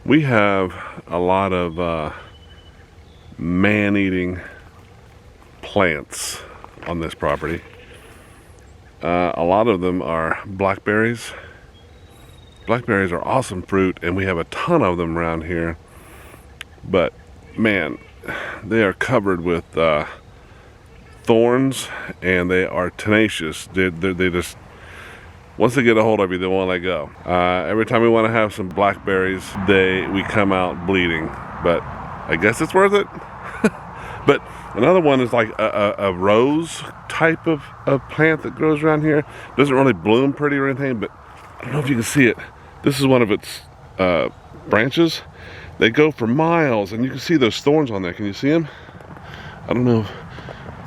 We have a lot of man-eating plants on this property. A lot of them are blackberries. Blackberries are awesome fruit, and we have a ton of them around here. But man, they are covered with thorns, and they are tenacious. They just, once they get a hold of you, they won't let go. Every time we want to have some blackberries, we come out bleeding. But I guess it's worth it. But another one is like a rose type of plant that grows around here. Doesn't really bloom pretty or anything, but I don't know if you can see it. This is one of its branches. They go for miles, and you can see those thorns on there. Can you see them? I don't know.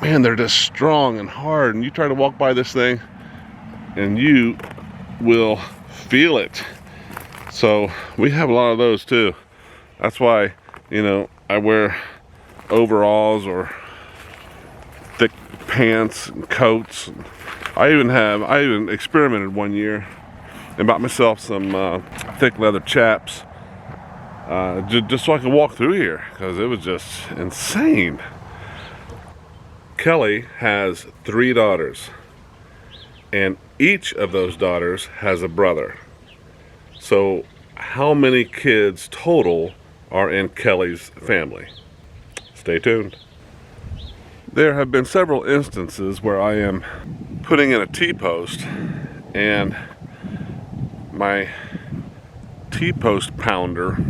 Man, they're just strong and hard, and you try to walk by this thing, and you will feel it. So we have a lot of those too. That's why, you know, I wear overalls or thick pants and coats. I even experimented one year and bought myself some thick leather chaps just so I could walk through here, because it was just insane. Kelly has 3 daughters, and each of those daughters has a brother. So how many kids total are in Kelly's family? Stay tuned. There have been several instances where I am putting in a T-post, and my T-post pounder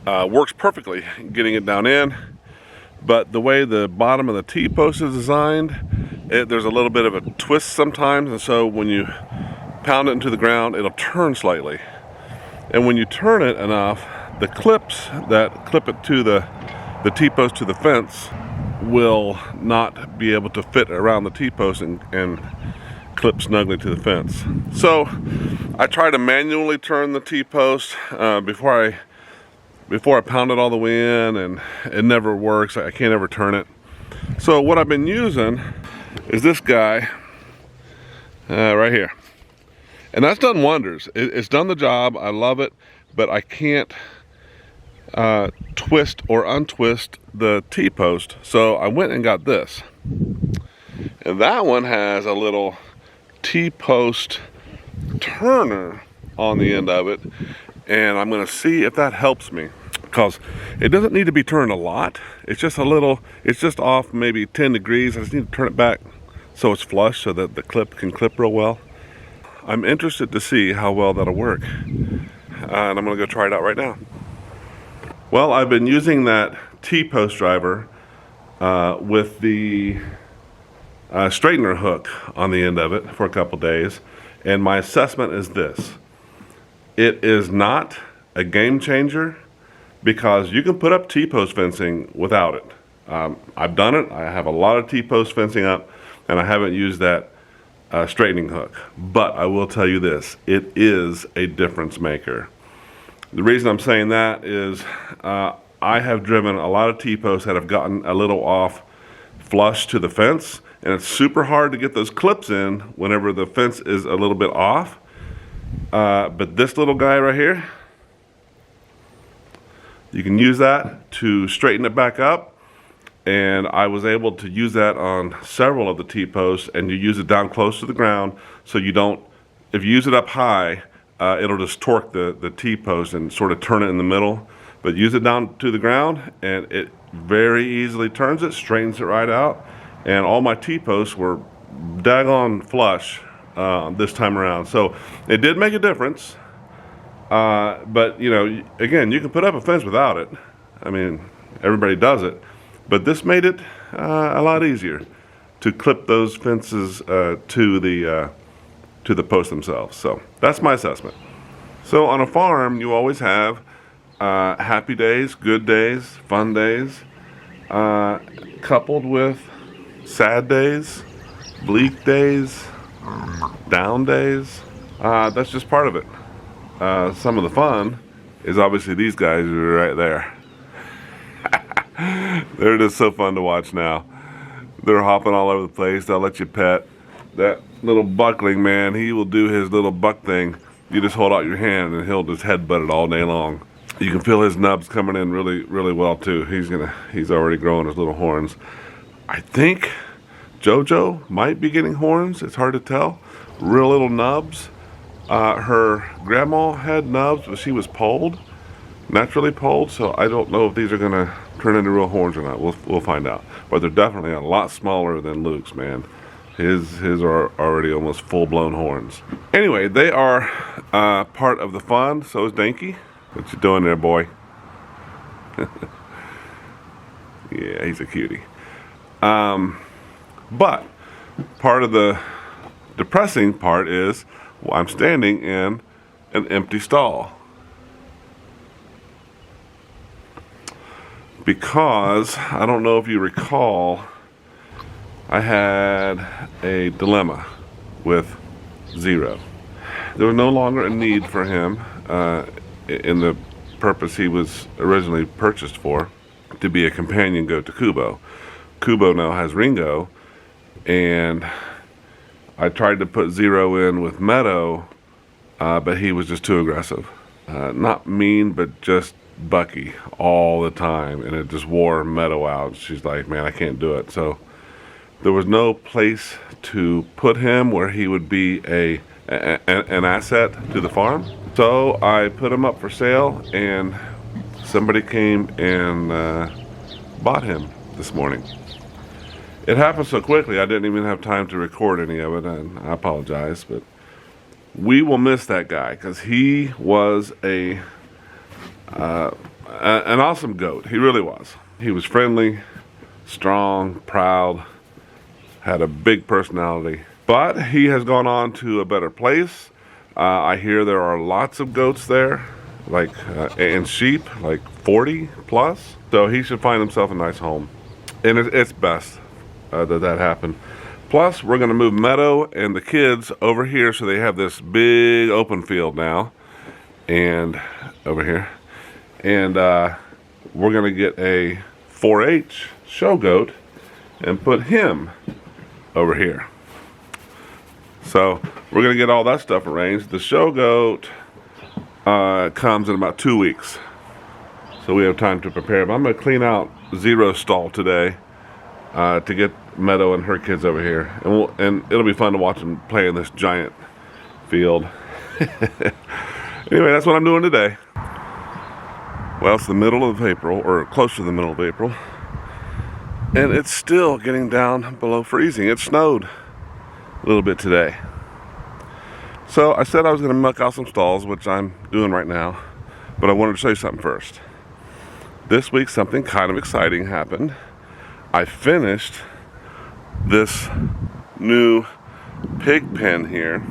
works perfectly getting it down in, but the way the bottom of the T-post is designed, there's a little bit of a twist sometimes, and so when you pound it into the ground, it'll turn slightly. And when you turn it enough, the clips that clip it to the T-post to the fence will not be able to fit around the T-post and clip snugly to the fence. So I try to manually turn the T-post before I pound it all the way in, and it never works. I can't ever turn it. So what I've been using is this guy right here, and that's done wonders. It's done the job. I love it, but I can't twist or untwist the T-post, so I went and got this, and that one has a little T-post turner on the end of it, and I'm going to see if that helps me, because it doesn't need to be turned a lot. It's just a little, it's just off maybe 10 degrees. I just need to turn it back so it's flush, so that the clip can clip real well. I'm interested to see how well that'll work, and I'm going to go try it out right now. Well, I've been using that T-post driver with the straightener hook on the end of it for a couple days, and my assessment is this: it is not a game changer, because you can put up T-post fencing without it. I've done it. I have a lot of T-post fencing up, and I haven't used that straightening hook. But I will tell you this: it is a difference maker. The reason I'm saying that is I have driven a lot of T-posts that have gotten a little off flush to the fence, and it's super hard to get those clips in whenever the fence is a little bit off. But this little guy right here, you can use that to straighten it back up, and I was able to use that on several of the T-posts, and you use it down close to the ground, so you don't, if you use it up high, it'll just torque the T-post and sort of turn it in the middle. But use it down to the ground, and it very easily turns it, straightens it right out. And all my T-posts were daggone flush this time around. So it did make a difference. But you know, again, you can put up a fence without it. I mean, everybody does it. But this made it a lot easier to clip those fences to the posts themselves. So that's my assessment. So on a farm, you always have happy days, good days, fun days, coupled with sad days, bleak days, down days. That's just part of it. Some of the fun is obviously these guys right there. They're just so fun to watch now. They're hopping all over the place. They'll let you pet. That little buckling, man, he will do his little buck thing. You just hold out your hand and he'll just headbutt it all day long. You can feel his nubs coming in really well too. He's already growing his little horns. I think JoJo might be getting horns. It's hard to tell. Real little nubs. Her grandma had nubs, but she was polled, naturally polled. So I don't know if these are gonna turn into real horns or not. We'll find out. But they're definitely a lot smaller than Luke's, man. His are already almost full-blown horns. Anyway, they are part of the fun. So is Dinky. What you doing there, boy? Yeah, he's a cutie. But part of the depressing part is I'm standing in an empty stall. Because, I don't know if you recall, I had a dilemma with Zero. There was no longer a need for him in the purpose he was originally purchased for, to be a companion goat to Kubo. Kubo now has Ringo, and I tried to put Zero in with Meadow, but he was just too aggressive. Not mean, but just bucky all the time, and it just wore Meadow out. She's like, man, I can't do it. So there was no place to put him where he would be an asset to the farm. So I put him up for sale, and somebody came and bought him this morning. It happened so quickly I didn't even have time to record any of it, and I apologize, but we will miss that guy because he was an awesome goat. He really was. He was friendly, strong, proud, had a big personality. But he has gone on to a better place. I hear there are lots of goats there, like and sheep, like 40 plus. So he should find himself a nice home, and it's best that happened. Plus, we're going to move Meadow and the kids over here, so they have this big open field now, and over here, and we're going to get a 4-H show goat and put him over here. So we're going to get all that stuff arranged. The show goat comes in about 2 weeks, so we have time to prepare. But I'm going to clean out Zero's stall today to get Meadow and her kids over here, and it'll be fun to watch them play in this giant field. Anyway, that's what I'm doing today. Well, it's the middle of April, or close to the middle of April, and it's still getting down below freezing. It snowed a little bit today. So I said I was going to muck out some stalls, which I'm doing right now, but I wanted to show you something first. This week something kind of exciting happened. I finished this new pig pen here,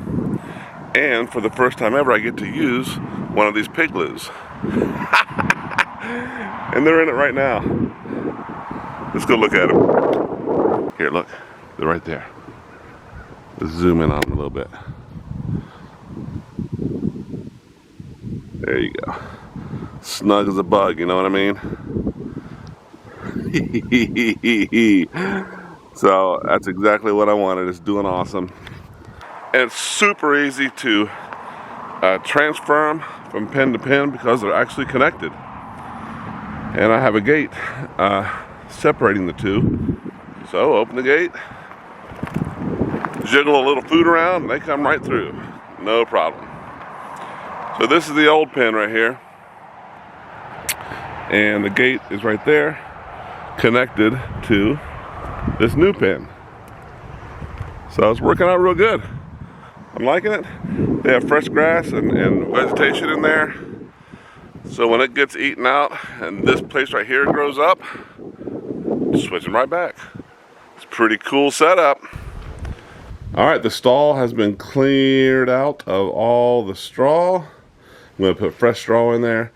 and for the first time ever I get to use one of these Pigloos. And they're in it right now. Let's go look at them. Here, look, they're right there. Let's zoom in on them a little bit. There you go. Snug as a bug, you know what I mean? So that's exactly what I wanted. It's doing awesome. And it's super easy to transfer them from pen to pen because they're actually connected. And I have a gate separating the two. So open the gate, jiggle a little food around, and they come right through. No problem. So this is the old pen right here. And the gate is right there, connected to this new pen. So it's working out real good. I'm liking it. They have fresh grass and vegetation in there. So when it gets eaten out and this place right here grows up, switching right back. It's a pretty cool setup. Alright, the stall has been cleared out of all the straw. I'm going to put fresh straw in there.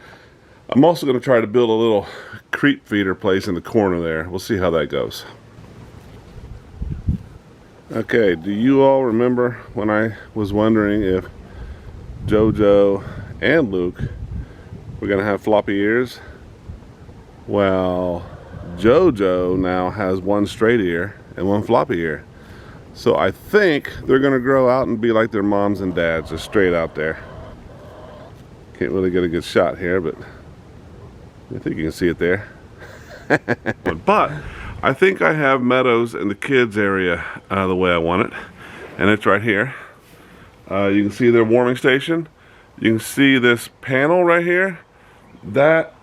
I'm also going to try to build a little creep feeder place in the corner there. We'll see how that goes. Okay, do you all remember when I was wondering if JoJo and Luke were going to have floppy ears? Well, JoJo now has one straight ear and one floppy ear. So I think they're going to grow out and be like their moms and dads, just straight out there. Can't really get a good shot here, but I think you can see it there. But I think I have meadows in the kids area the way I want it. And it's right here. You can see their warming station. You can see this panel right here. That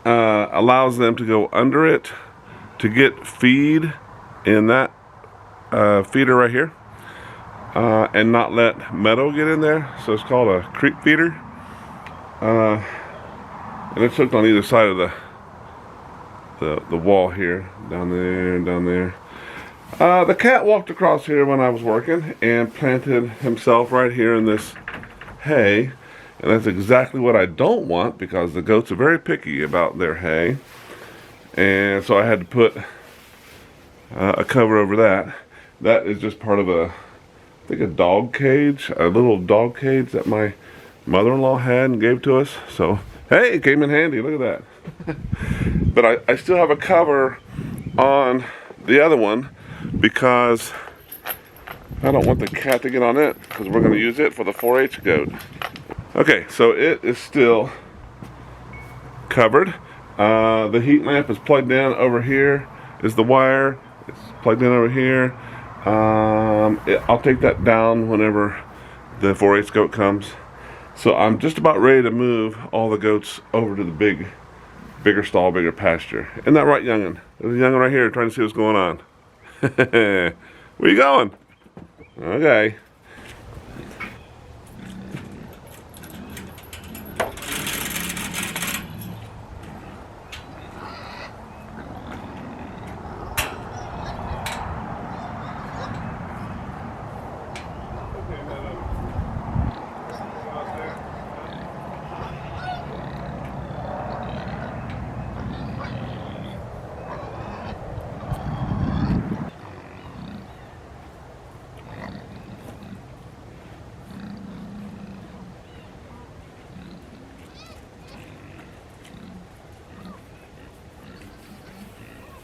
allows them to go under it to get feed in that feeder right here. And not let meadow get in there. So it's called a creep feeder. And it's hooked on either side of the wall here. Down there and down there. The cat walked across here when I was working and planted himself right here in this hay. And that's exactly what I don't want, because the goats are very picky about their hay. And so I had to put a cover over that. That is just part of a dog cage, a little dog cage that my mother-in-law had and gave to us. So, hey, it came in handy, look at that. But I still have a cover on the other one because I don't want the cat to get on it, because we're going to use it for the 4-H goat. Okay, so it is still covered. The heat lamp is plugged in over here. Is the wire. It's plugged in over here. I'll take that down whenever the 4-H goat comes. So I'm just about ready to move all the goats over to the bigger stall, bigger pasture. Isn't that right, young'un? There's a young'un right here trying to see what's going on. Where you going? Okay.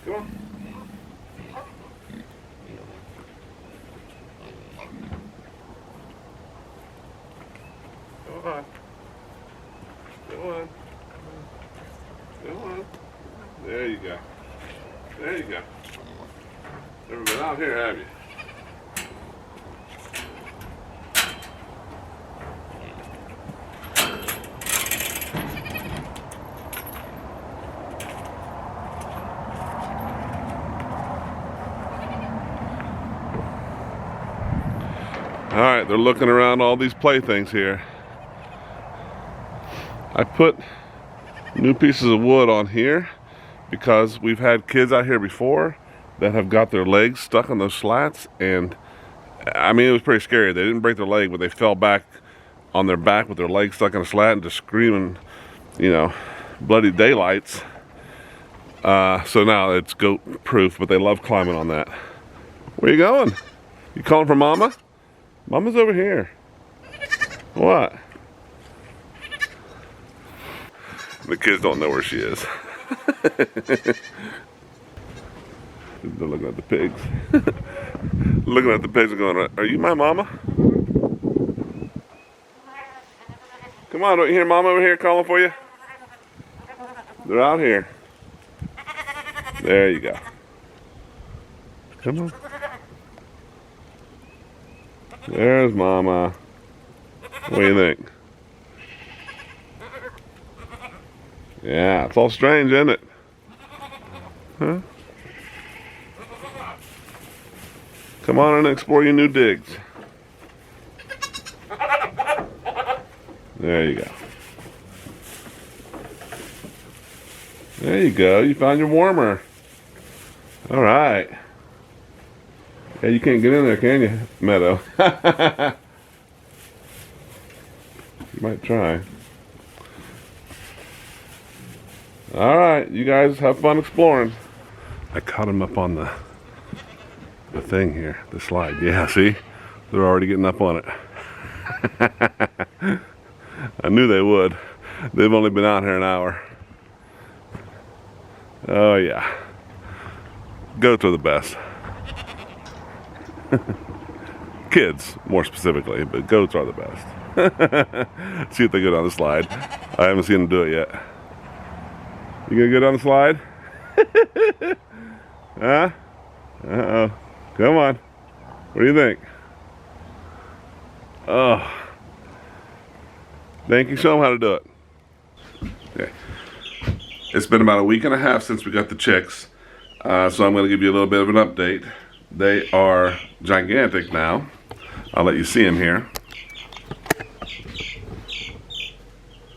Come on. Come on. Come on. Come on. There you go. There you go. Never been out here, have you? Alright, they're looking around all these playthings here. I put new pieces of wood on here because we've had kids out here before that have got their legs stuck on those slats, and I mean, it was pretty scary. They didn't break their leg, but they fell back on their back with their legs stuck on a slat and just screaming, you know, bloody daylights. So now it's goat proof, but they love climbing on that. Where you going? You calling for mama? Mama's over here. What? The kids don't know where she is. They're looking at the pigs. Looking at the pigs and going, are you my mama? Come on, don't you hear mama over here calling for you? They're out here. There you go. Come on. There's mama. What do you think? Yeah, it's all strange, isn't it? Huh? Come on and explore your new digs. There you go. There you go. You found your warmer. All right. Yeah, you can't get in there, can you, Meadow? You might try. All right, you guys have fun exploring. I caught him up on the thing here, the slide. Yeah, see? They're already getting up on it. I knew they would. They've only been out here an hour. Oh yeah. Goats are the best. Kids, more specifically, but goats are the best. See if they go down the slide. I haven't seen them do it yet. You gonna go down the slide? Huh? Uh-oh. Come on. What do you think? Oh. Think you show them how to do it. Okay. It's been about a week and a half since we got the chicks. So I'm going to give you a little bit of an update. They are gigantic now. I'll let you see them here.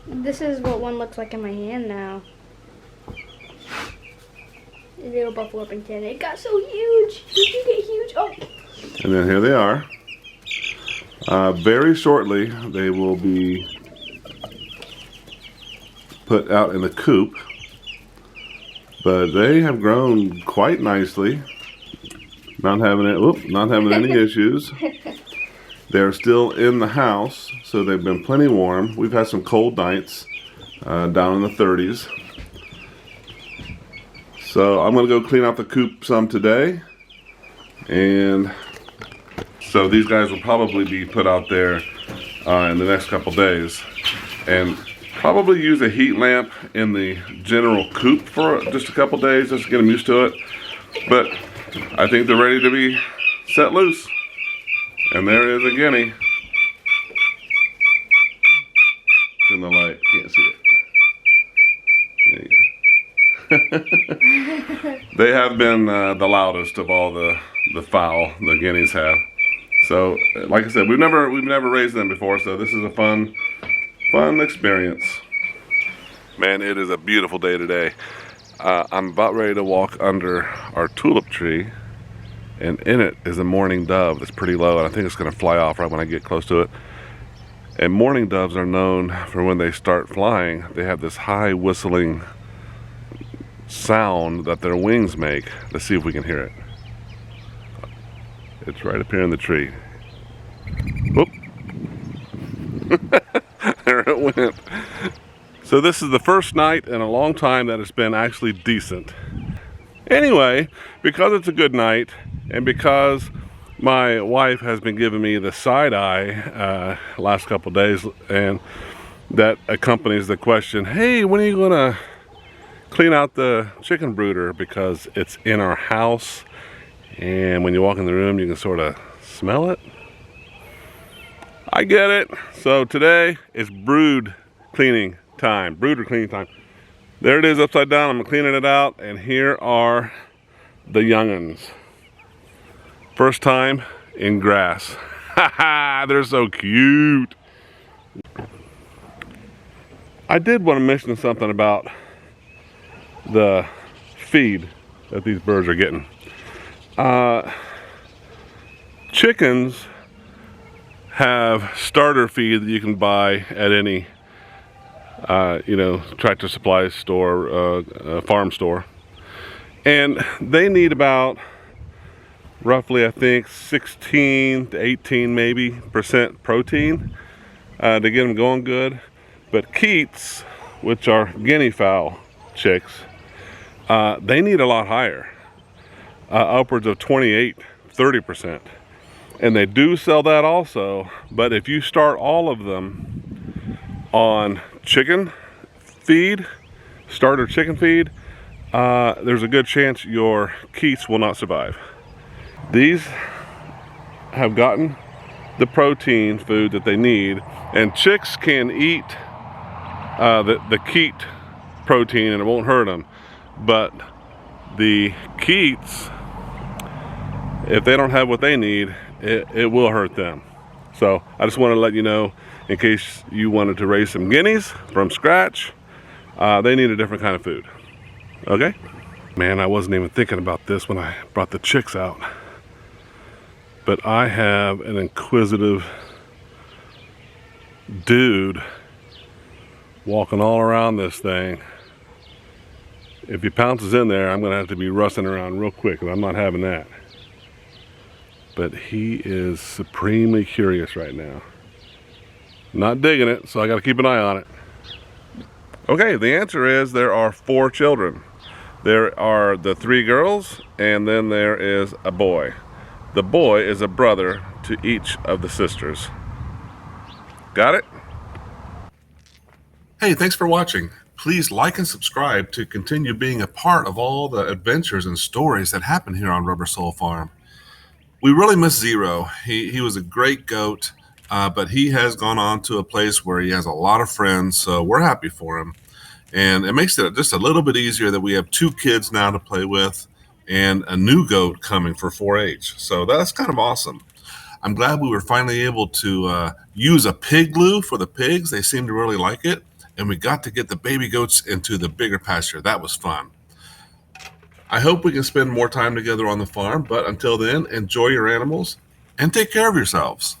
This is what one looks like in my hand now. A little buffalo Orpington. It got so huge. Did you get huge? Oh. And then here they are. Very shortly, they will be put out in the coop. But they have grown quite nicely. Not having any issues. They're still in the house, so they've been plenty warm. We've had some cold nights down in the 30s. So I'm gonna go clean out the coop some today. And so these guys will probably be put out there in the next couple days. And probably use a heat lamp in the general coop for just a couple days just to get them used to it. But I think they're ready to be set loose. And there is a guinea. It's in the light, can't see it. There you go. They have been the loudest of all the fowl the guineas have. So, like I said, we've never raised them before, so this is a fun experience. Man, it is a beautiful day today. I'm about ready to walk under our tulip tree, and in it is a mourning dove that's pretty low, and I think it's going to fly off right when I get close to it. And mourning doves are known for when they start flying, they have this high whistling sound that their wings make. Let's see if we can hear it. It's right up here in the tree. Whoop. There it went. So this is the first night in a long time that it's been actually decent. Anyway, because it's a good night, and because my wife has been giving me the side eye last couple days, and that accompanies the question, hey, when are you gonna clean out the chicken brooder, because it's in our house, and when you walk in the room you can sort of smell it. I get it. So today is brooder cleaning time. There it is upside down. I'm cleaning it out, and here are the young'uns. First time in grass. Haha, they're so cute. I did want to mention something about the feed that these birds are getting. Chickens have starter feed that you can buy at any tractor supply store, farm store, and they need about roughly, I think, 16 to 18 maybe % protein to get them going good. But keets, which are guinea fowl chicks, they need a lot higher, upwards of 28-30%. And they do sell that also, but if you start all of them on chicken feed, starter chicken feed, there's a good chance your keets will not survive. These have gotten the protein food that they need, and chicks can eat the keet protein and it won't hurt them, but the keets, if they don't have what they need, it will hurt them. So I just want to let you know, in case you wanted to raise some guineas from scratch, they need a different kind of food. Okay? Man, I wasn't even thinking about this when I brought the chicks out, but I have an inquisitive dude walking all around this thing. If he pounces in there, I'm gonna have to be rustling around real quick, and I'm not having that. But he is supremely curious right now. Not digging it, so I gotta keep an eye on it. Okay, the answer is there are 4 children. There are the 3 girls, and then there is a boy. The boy is a brother to each of the sisters. Got it? Hey, thanks for watching. Please like and subscribe to continue being a part of all the adventures and stories that happen here on Rubber Soul Farm. We really miss Zero. He was a great goat, but he has gone on to a place where he has a lot of friends, so we're happy for him. And it makes it just a little bit easier that we have 2 kids now to play with and a new goat coming for 4-H. So that's kind of awesome. I'm glad we were finally able to use a Pigloo for the pigs. They seem to really like it. And we got to get the baby goats into the bigger pasture. That was fun. I hope we can spend more time together on the farm, but until then, enjoy your animals and take care of yourselves.